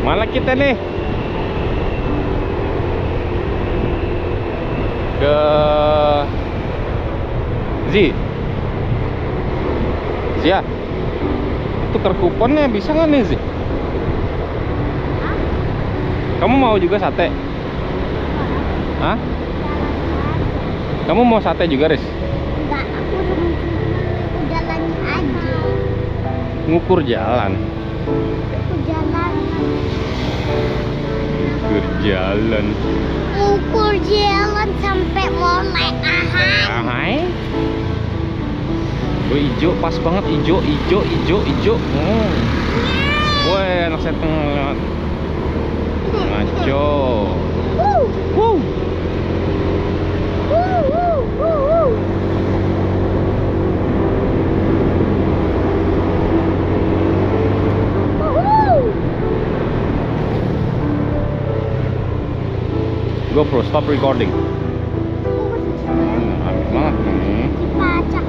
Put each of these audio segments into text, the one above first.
Mana kita nih? Ke Zia. Tukar kuponnya bisa nggak nih Zi? Kamu mau juga sate? Hah? Kamu mau sate juga, Riz? Enggak, aku cuma jalannya aja. Ngukur jalan. Aku jalan. Ngukur jalan. Ukur jalan sampai mulai ahai. Ahai. Oh, hijau pas banget, hijau. Woi, anak seteng lewat. Ngaco. Wuh. GoPro, stop recording. Rame banget nih. Baca,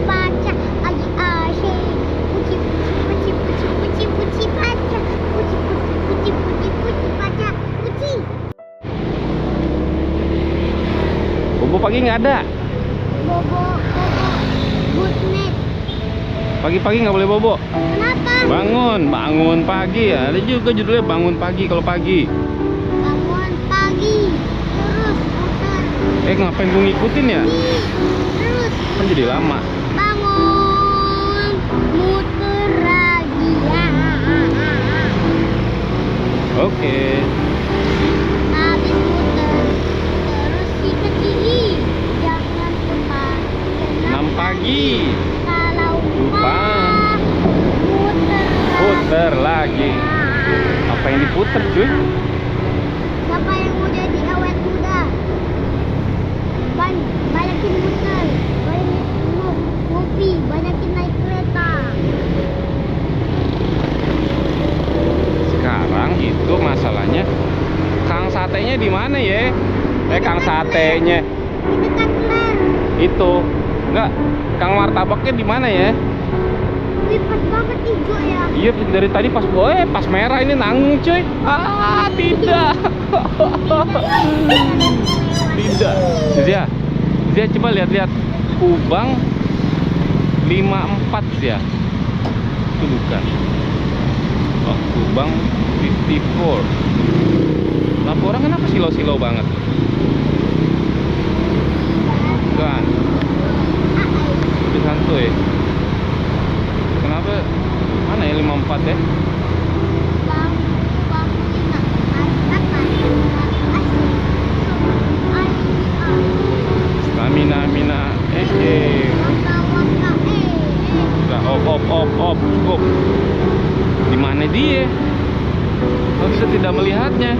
baca, lagi asyik. Puci baca. Puci baca. Puci. Bobo pagi nggak ada. Bobo. Good night. Pagi-pagi nggak boleh bobo. Kenapa? Bangun pagi ya. Ada juga judulnya bangun pagi kalau pagi. Bangun pagi. Terus muter. Ngapain gue ngikutin ya? Terus Kan jadi lama. bangun. Muter lagi ya. Oke. Habis muter. Terus sikat gigi. Jangan lupa. 6 pagi. Kalau Lupa. muter Puter lagi. Apa yang diputer cuy? Siapa yang mau jadi awet muda? Banyakin muter, banyakin ngopi, banyakin naik kereta. Sekarang itu masalahnya Kang satenya di mana ya? Kang satenya Di dekat Ler. itu. Enggak, Kang martabaknya di mana ya? Wih, pas banget hijau ya. Iya, dari tadi pas pas merah ini nanggung cuy. Tidak. Tidak. Zia coba lihat Kubang 54 ya. Itu bukan. Oh, Kubang 54. Lampu orang kenapa silau-silau banget? Bukan. Itu santuy. Kenapa? Mana ya 54 ya? Stamina. Udah op. Cukup. Di mana dia? Kok bisa tidak melihatnya?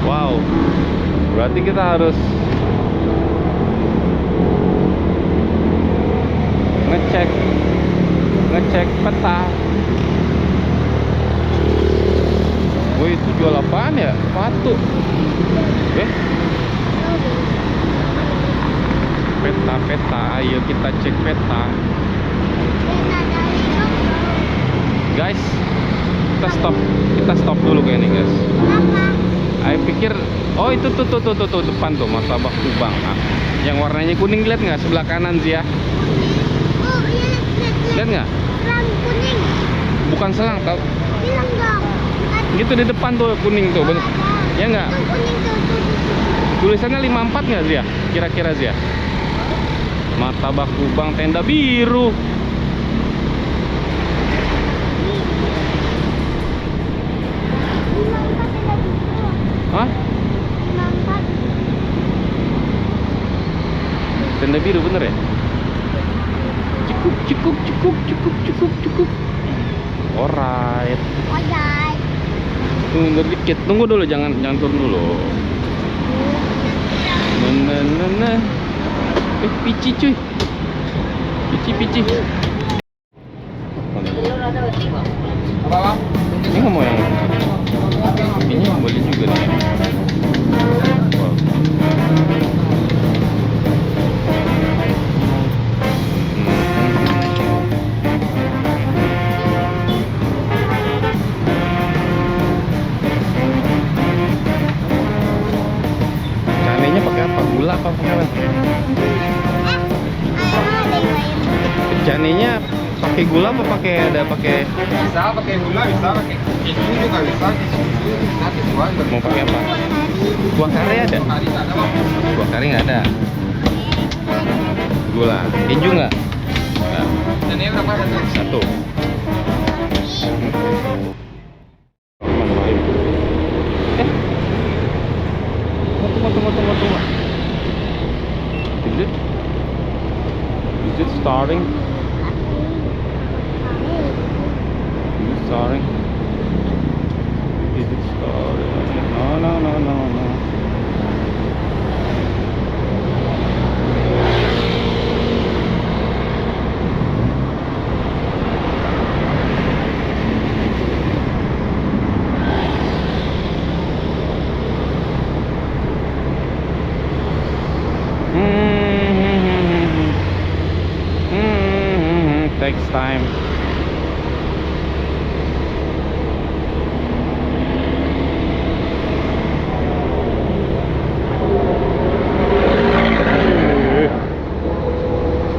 Wow. Berarti kita harus ngecek peta. Woi, itu jual apaan ya? Sepatu. Peta. Ayo kita cek peta. Guys, kita stop dulu kayak ini guys. Ayo pikir, oh itu tuh depan tuh martabak Kubang. Yang warnanya kuning, lihat nggak sebelah kanan sih ya? Oh iya, Lihat nggak? selang kuning. Bukan selang, tau? Bilang dong. Gitu di depan tuh kuning tuh, ya nggak? Itu kuning tuh. Tulisannya 54 nggak Zia? Kira-kira Zia? Martabak Kubang tenda biru. Hah? Tenda biru bener ya? Cukup. Alright. Tunggu dikit, tunggu dulu, jangan turun dulu. Nah. Pici cuy. Pici. Ini nggak mau yang ini boleh juga nih. Wow. pakai apa? Ada yang lain. Pecaninya pakai gula apa pakai Bisa pakai gula, bisa pakai keju juga bisa. Keju bisa sesuai. mau pakai apa? Kuah kari ada? Hari ada Bang. Kuah kari nggak ada. Gula, keju nggak? Nggak. Dan ini berapa harga? Satu. Mana main? Tunggu. Is it starting? Is it starting? Is it starting? No. Takes time.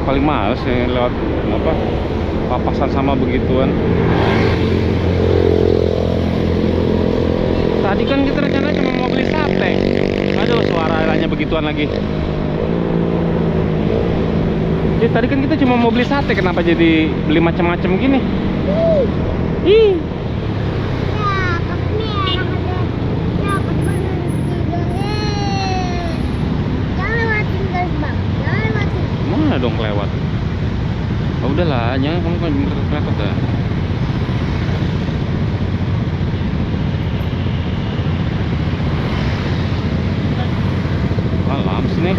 Paling males ya lewat apa papasan sama begituan. Tadi kan kita rencana cuma mau beli sate. Aduh, suaranya begituan lagi. Jadi tadi kan kita cuma mau beli sate, kenapa jadi beli macam-macam gini? Ih. Ya, tapi enak aja. Ya, kebetulan jangan lewatin guys bang. Jangan lewatin. Mana dong kelewat? Oh, udahlah, jangan kamu kan kelewat dah. Alam sini.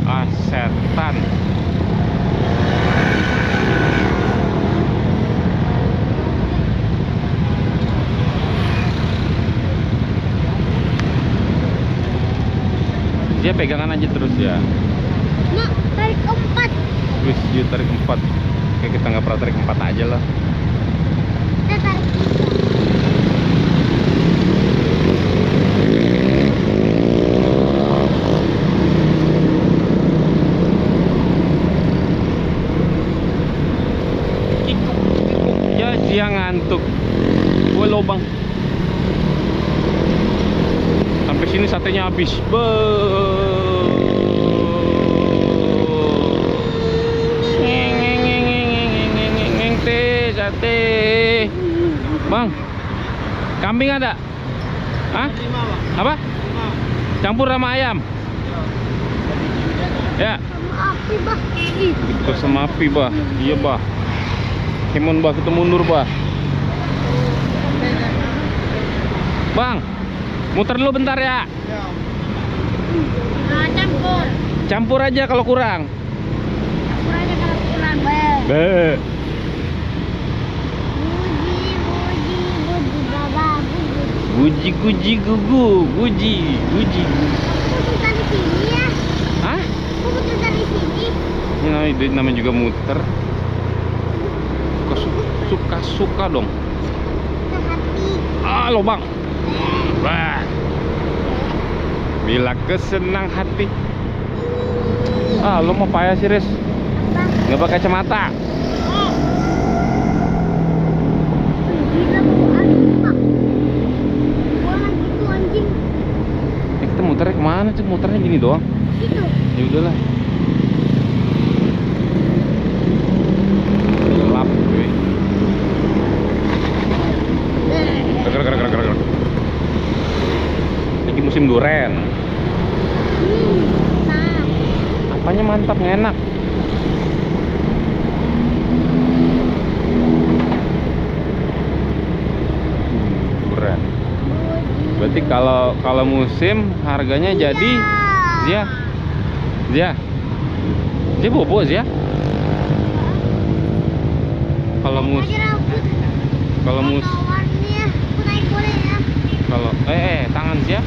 Ah, setan. Dia pegangan aja terus ya. Mak, tarik keempat. Wis, dia tarik 4. Kayak kita nggak pernah tarik 4 aja lah. Kita tarik tiga. Ya, dia ngantuk. Gue lobang. Sampai sini satenya habis. Sate. Bang, kambing ada? Hah? Apa? Campur sama ayam? Ya. Sama api bah. Ih, Itu sama api, bah. Iya, bah. Kemon, bah, kita mundur, bah. Bang, muter dulu bentar ya. nah, campur. Campur aja kalau kurang. Campur aja kalau kurang. Be. Buji, baba, buji. Guji gugu, guji. Kok putar di sini ya? Hah? Kok putar di sini? Ini namanya juga muter. Suka dong. Sehati. Ah, lobang. Bah. Bila kesenang hati. Ah, lo mau payah sih, Riz? Apa? Nggak pakai kacamata. Gila bu, pak. Buang gitu anjing. Kita muternya kemana sih? Muternya gini doang. Situ. Ya udahlah. Gelap gue. Gerak. Lagi musim duren. Nah. Apanya mantap, enak. Duren. Berarti kalau musim harganya jadi Zia bobo Zia. Kalau Warnanya kuning ya. kalau tangan Zia.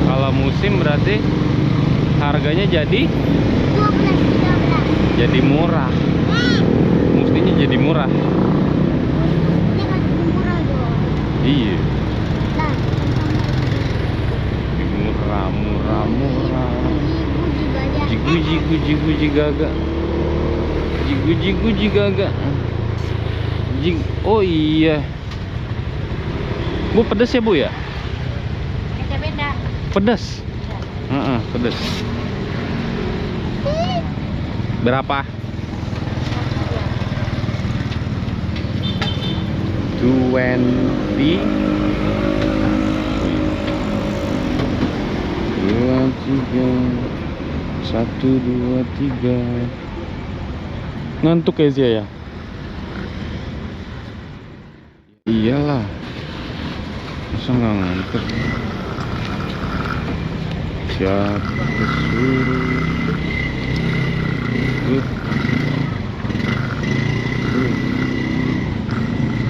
Kalau musim berarti harganya jadi 12, 13. jadi murah. Mestinya jadi murah. Ini kan murah dong. Iya. Nah, Murah. jigu juga ya. Jigu jigaga. Jigu jigaga. Oh iya. Bu pedas ya Bu ya? Beda-beda. Pedas. Pedas. Berapa? 20. 2, 3. 1, 2, 3. Ngantuk ya Zia ya? Iyalah. Masa nggak ngantuk? Siapa suruh?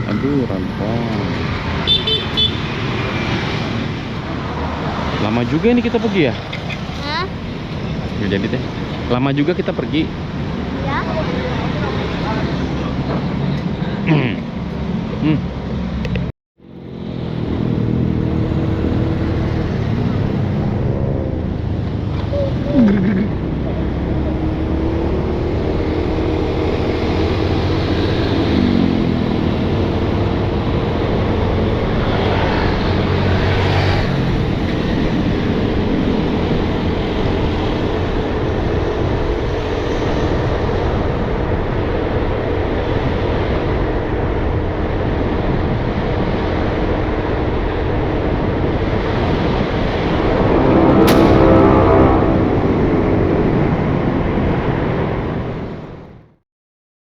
Aduh, rantau. Lama juga ini kita pergi ya? Hah? Ya jadi deh. Lama juga kita pergi. Ya.